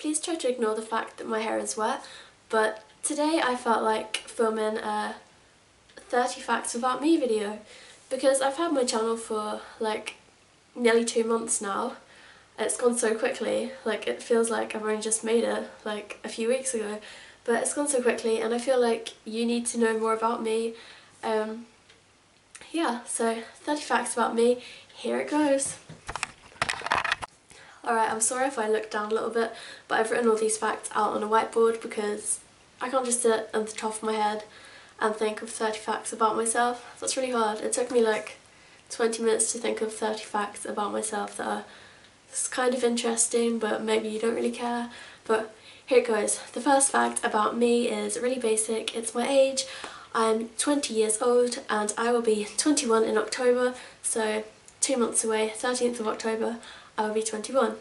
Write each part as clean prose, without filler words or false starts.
please try to ignore the fact that my hair is wet, but today I felt like filming a 30 facts about me video because I've had my channel for like nearly 2 months now. It's gone so quickly, like it feels like I've only just made it like a few weeks ago, but it's gone so quickly and I feel like you need to know more about me. Yeah, so 30 facts about me, here it goes. Alright, I'm sorry if I look down a little bit, but I've written all these facts out on a whiteboard because I can't just sit at the top of my head and think of 30 facts about myself. That's really hard. It took me like 20 minutes to think of 30 facts about myself that are kind of interesting, but maybe you don't really care. But here it goes. The first fact about me is really basic. It's my age. I'm 20 years old and I will be 21 in October, so 2 months away, 13th of October, I will be 21.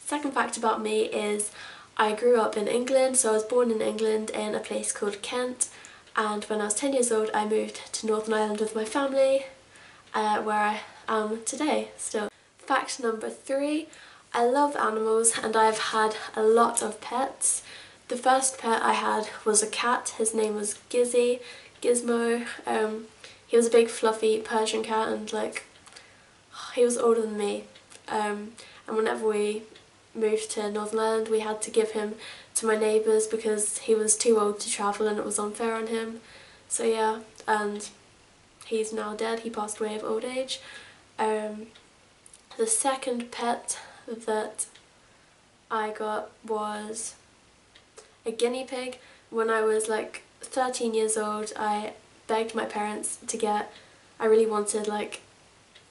Second fact about me is I grew up in England, so I was born in England in a place called Kent, and when I was 10 years old I moved to Northern Ireland with my family, where I am today still. Fact number 3, I love animals and I've had a lot of pets. The first pet I had was a cat. His name was Gizmo. He was a big fluffy Persian cat and like he was older than me. And whenever we moved to Northern Ireland we had to give him to my neighbours because he was too old to travel and it was unfair on him. So yeah, and he's now dead. He passed away of old age. The second pet that I got was a guinea pig. When I was like 13 years old I begged my parents to get, I really wanted like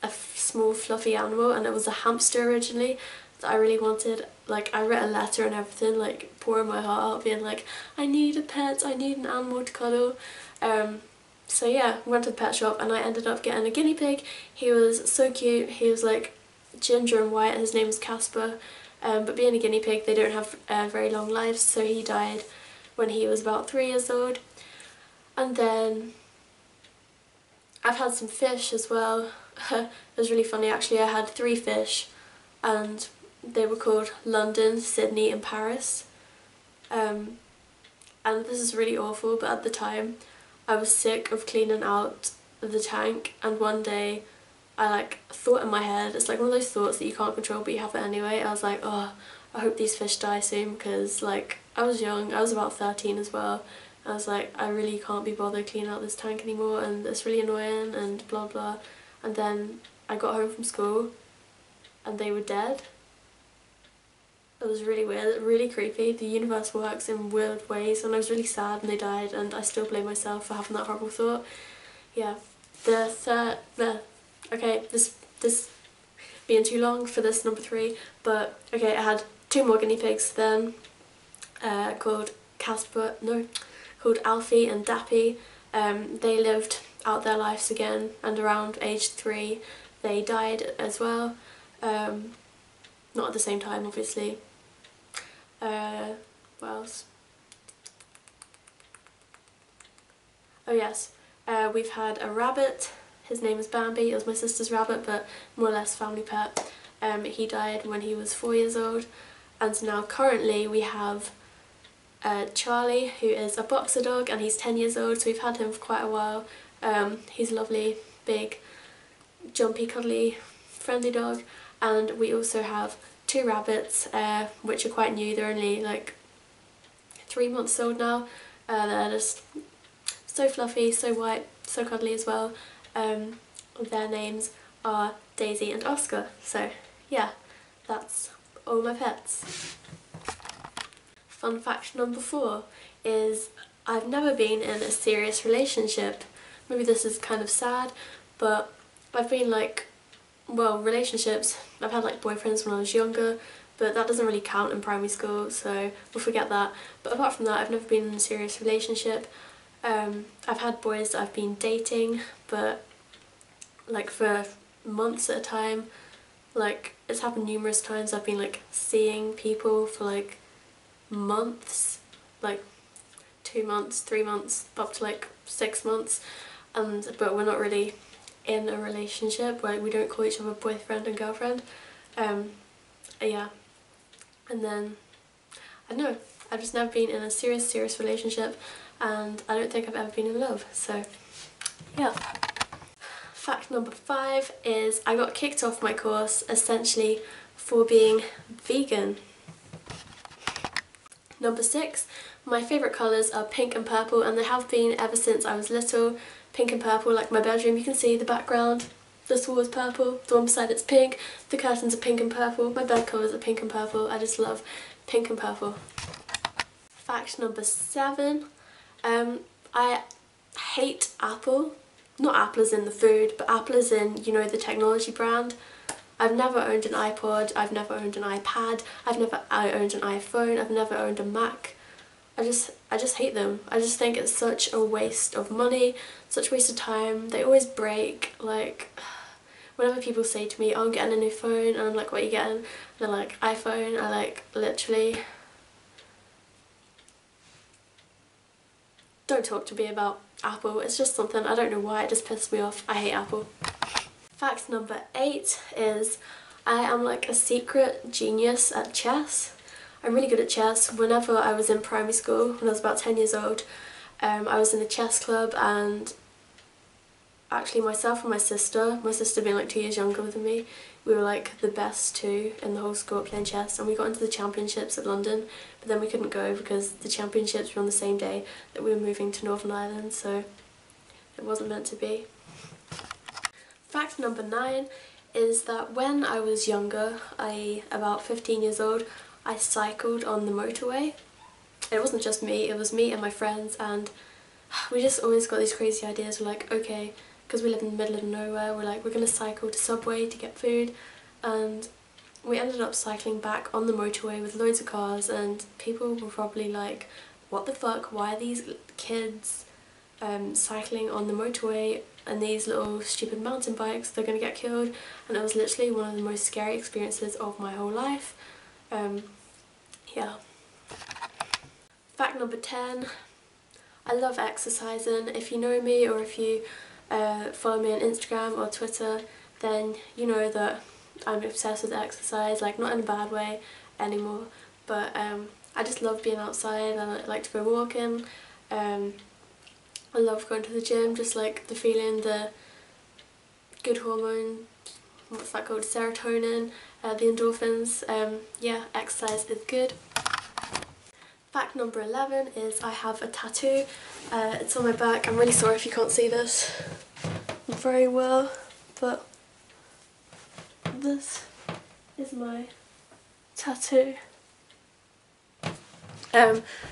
a small fluffy animal, and it was a hamster originally that I really wanted. Like I wrote a letter and everything, like pouring my heart out, being like, I need a pet, I need an animal to cuddle. So yeah, went to the pet shop and I ended up getting a guinea pig. He was so cute. He was like ginger and white and his name was Casper. But being a guinea pig, they don't have very long lives, so he died when he was about 3 years old. And then I've had some fish as well. It was really funny actually. I had 3 fish and they were called London, Sydney and Paris. And this is really awful, but at the time I was sick of cleaning out the tank, and one day I like thought in my head, it's like one of those thoughts that you can't control but you have it anyway. I was like, oh, I hope these fish die soon, because like I was young, I was about 13 as well. I was like, I really can't be bothered cleaning out this tank anymore and it's really annoying and blah blah. And then I got home from school and they were dead. It was really weird, really creepy. The universe works in weird ways, and I was really sad when they died and I still blame myself for having that horrible thought. Yeah. The third, okay, this being too long for this number 3, but okay, I had 2 more guinea pigs then, called Alfie and Dappy. They lived out their lives again, and around age 3 they died as well. Not at the same time obviously. What else? Oh yes, we've had a rabbit. His name is Bambi. It was my sister's rabbit, but more or less family pet. He died when he was 4 years old, and now currently we have Charlie, who is a boxer dog, and he's 10 years old, so we've had him for quite a while. He's a lovely, big, jumpy, cuddly, friendly dog. And we also have 2 rabbits, which are quite new. They're only like 3 months old now. They're just so fluffy, so white, so cuddly as well. Their names are Daisy and Oscar. So yeah, that's all my pets. Fun fact number 4 is I've never been in a serious relationship. Maybe this is kind of sad, but I've been like, well, relationships, I've had like boyfriends when I was younger, but that doesn't really count in primary school, so we'll forget that. But apart from that, I've never been in a serious relationship. I've had boys that I've been dating, but like for months at a time. Like it's happened numerous times. I've been like seeing people for like months, like 2 months, 3 months, up to like 6 months, but we're not really in a relationship. Like we don't call each other boyfriend and girlfriend. Yeah, and then I don't know, I've just never been in a serious relationship, and I don't think I've ever been in love, so yeah. Fact number 5 is I got kicked off my course essentially for being vegan. Number 6, my favourite colours are pink and purple, and they have been ever since I was little. Pink and purple, like my bedroom, you can see the background. This wall is purple, the one beside it's pink, the curtains are pink and purple, my bed covers are pink and purple. I just love pink and purple. Fact number 7, I hate Apple. Not Apple as in the food, but Apple as in, you know, the technology brand. I've never owned an iPod, I've never owned an iPad, I've never owned an iPhone, I've never owned a Mac. I just hate them. I just think it's such a waste of money, such a waste of time. They always break. Like, whenever people say to me, oh, I'm getting a new phone, and I'm like, what are you getting? And they're like, iPhone. I like, literally, don't talk to me about Apple. It's just something, I don't know why, it just pisses me off. I hate Apple. Fact number 8 is I am like a secret genius at chess. I'm really good at chess. Whenever I was in primary school, when I was about 10 years old, I was in a chess club, and actually myself and my sister being like 2 years younger than me, we were like the best two in the whole school at playing chess, and we got into the championships at London, but then we couldn't go because the championships were on the same day that we were moving to Northern Ireland, so it wasn't meant to be. Fact number 9 is that when I was younger, about 15 years old, I cycled on the motorway. It wasn't just me, it was me and my friends, and we just always got these crazy ideas. We're like, okay, because we live in the middle of nowhere, we're like, we're going to cycle to Subway to get food, and we ended up cycling back on the motorway with loads of cars, and people were probably like, what the fuck, why are these kids cycling on the motorway and these little stupid mountain bikes, they're going to get killed. And it was literally one of the most scary experiences of my whole life. Yeah. Fact number 10, I love exercising. If you know me, or if you follow me on Instagram or Twitter, then you know that I'm obsessed with exercise, like not in a bad way anymore, but I just love being outside. I like to go walking. I love going to the gym, just like the feeling, the good hormone, what's that called, serotonin, the endorphins. Yeah, exercise is good. Fact number 11 is I have a tattoo. It's on my back. I'm really sorry if you can't see this very well, but this is my tattoo.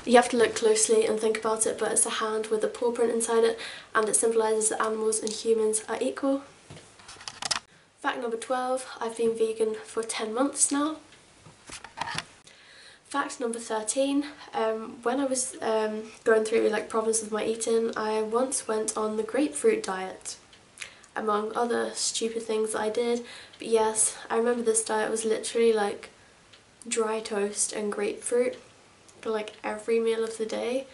You have to look closely and think about it, but it's a hand with a paw print inside it, and it symbolises that animals and humans are equal. Fact number 12, I've been vegan for 10 months now. Fact number 13, when I was going through like problems with my eating, I once went on the Grapefruit Diet, among other stupid things that I did. But yes, I remember this diet was literally like dry toast and grapefruit for like every meal of the day,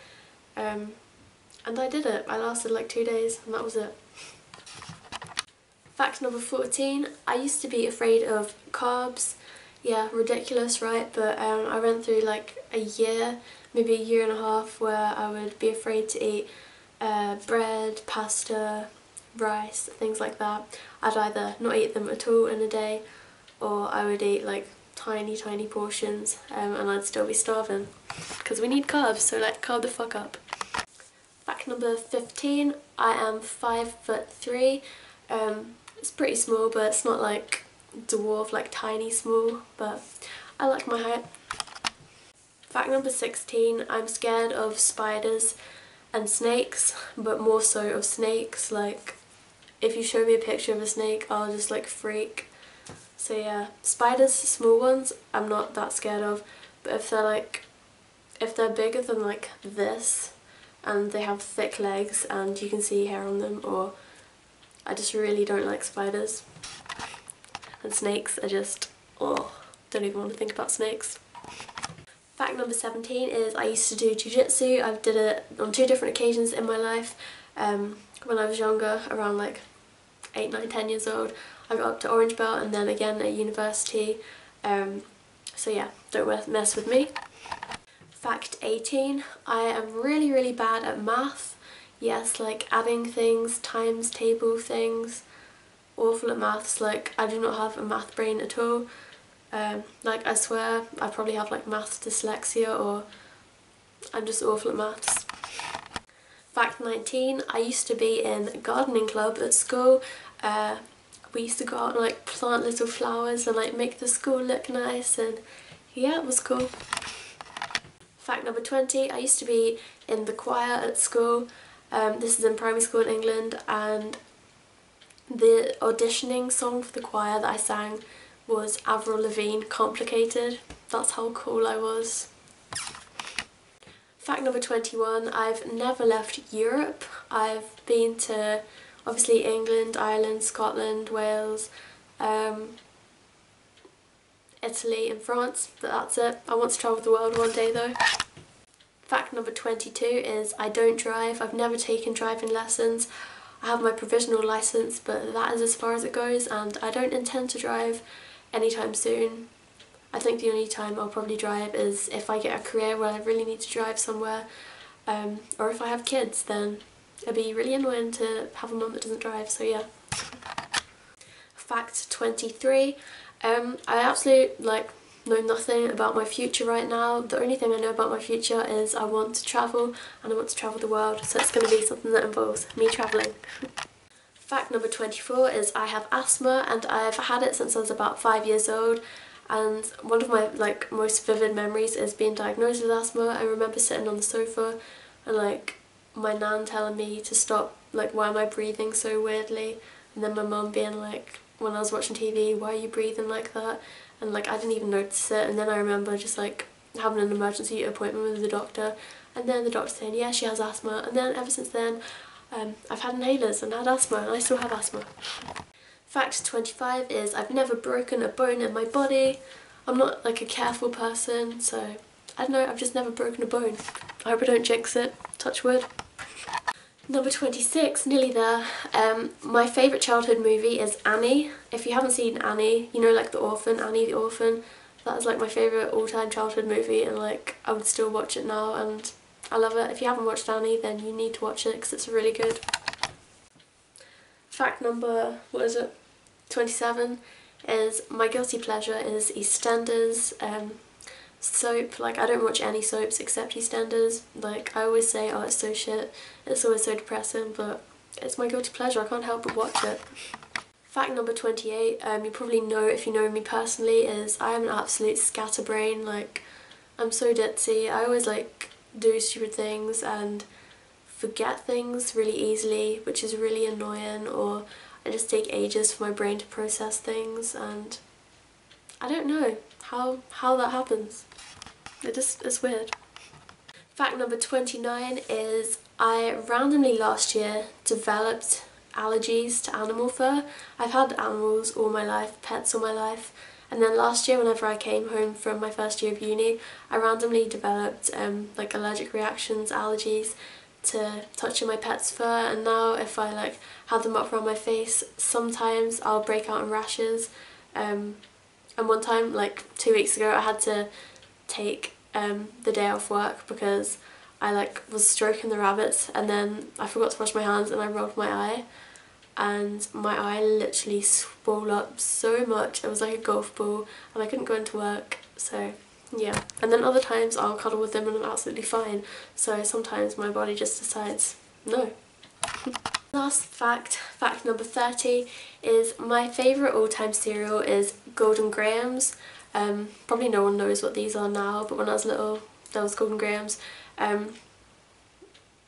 and I did it. I lasted like 2 days, and that was it. Fact number 14, I used to be afraid of carbs. Yeah, ridiculous, right? But I went through like a year, maybe a year and a half, where I would be afraid to eat bread, pasta, rice, things like that. I'd either not eat them at all in a day, or I would eat like tiny portions, and I'd still be starving. Because we need carbs, so like carb the fuck up. Fact number 15, I am 5'3". It's pretty small, but it's not like dwarf, like tiny small, but I like my height. Fact number 16, I'm scared of spiders and snakes, but more so of snakes. Like, if you show me a picture of a snake, I'll just like freak. So yeah, spiders, small ones, I'm not that scared of, but if they're bigger than like this, and they have thick legs and you can see hair on them, or I just really don't like spiders. And snakes are just, oh, don't even want to think about snakes. Fact number 17 is I used to do Jiu-Jitsu. I did it on 2 different occasions in my life. When I was younger, around like 8, 9, 10 years old, I got up to orange belt, and then again at university. So yeah, don't mess with me. Fact 18, I am really bad at math. Yes, like adding things, times table things, awful at maths. Like I do not have a math brain at all. Like I swear I probably have like math dyslexia, or I'm just awful at maths. Fact 19, I used to be in a gardening club at school. We used to go out and like plant little flowers and like make the school look nice, and yeah, it was cool. Fact number 20, I used to be in the choir at school. This is in primary school in England, and the auditioning song for the choir that I sang was Avril Lavigne, Complicated. That's how cool I was. Fact number 21, I've never left Europe. I've been to obviously England, Ireland, Scotland, Wales, Italy and France, but that's it. I want to travel the world one day though. Fact number 22 is I don't drive. I've never taken driving lessons. I have my provisional license, but that is as far as it goes, and I don't intend to drive anytime soon. I think the only time I'll probably drive is if I get a career where I really need to drive somewhere, or if I have kids, then it'd be really annoying to have a mum that doesn't drive, so yeah. Fact 23, I absolutely know nothing about my future right now. The only thing I know about my future is I want to travel, and I want to travel the world, so it's going to be something that involves me travelling. Fact number 24 is I have asthma, and I've had it since I was about 5 years old, and one of my most vivid memories is being diagnosed with asthma. I remember sitting on the sofa and my nan telling me to stop, why am I breathing so weirdly, and then my mum being like, when I was watching TV, why are you breathing like that? And I didn't even notice it, and then I remember just having an emergency appointment with the doctor, and then the doctor saying, yeah, she has asthma, and then ever since then I've had inhalers and had asthma, and I still have asthma. Fact 25 is I've never broken a bone in my body. I'm not a careful person, so I don't know, I've just never broken a bone. I hope I don't jinx it, touch wood. Number 26, nearly there. My favourite childhood movie is Annie. If you haven't seen Annie, you know the orphan, Annie the orphan. That is my favourite all-time childhood movie, and I would still watch it now, and I love it. If you haven't watched Annie, then you need to watch it because it's really good. Fact number, 27 is my guilty pleasure is EastEnders. Soap, I don't watch any soaps except EastEnders. I always say, oh, it's so shit, it's always so depressing, but it's my guilty pleasure, I can't help but watch it. Fact number 28, you probably know if you know me personally, is I am an absolute scatterbrain. I'm so ditzy. I always do stupid things and forget things really easily, which is really annoying, or I just take ages for my brain to process things, and I don't know how that happens. It's weird. Fact number 29 is I randomly last year developed allergies to animal fur. I've had animals all my life, pets all my life, and then last year whenever I came home from my first year of uni, I randomly developed allergic reactions, allergies to touching my pet's fur, and now if I have them up around my face, sometimes I'll break out in rashes. And one time, 2 weeks ago, I had to take the day off work because I was stroking the rabbits, and then I forgot to wash my hands and I rolled my eye, and my eye literally swelled up so much. It was like a golf ball, and I couldn't go into work, so yeah. And then other times I'll cuddle with them and I'm absolutely fine, so sometimes my body just decides no. Last fact, fact number 30, is my favourite all-time cereal is Golden Grahams. Probably no one knows what these are now, but when I was little there was Golden Grahams.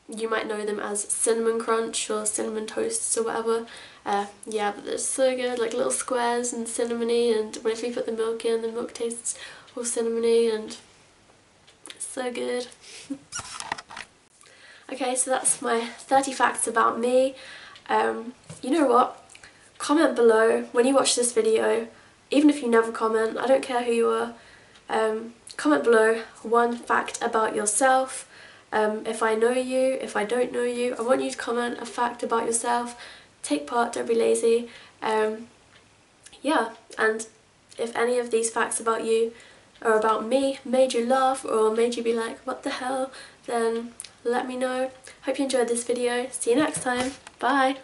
You might know them as Cinnamon Crunch or Cinnamon Toasts or whatever. Yeah, but they're so good, little squares and cinnamony, and whenever you put the milk in, the milk tastes all cinnamony, and it's so good. Okay, so that's my 30 facts about me. You know what? Comment below when you watch this video, even if you never comment, I don't care who you are. Comment below one fact about yourself. If I know you, if I don't know you, I want you to comment a fact about yourself. Take part, don't be lazy. Yeah, and if any of these facts about you are about me, made you laugh or made you be like, what the hell, then let me know. Hope you enjoyed this video. See you next time. Bye!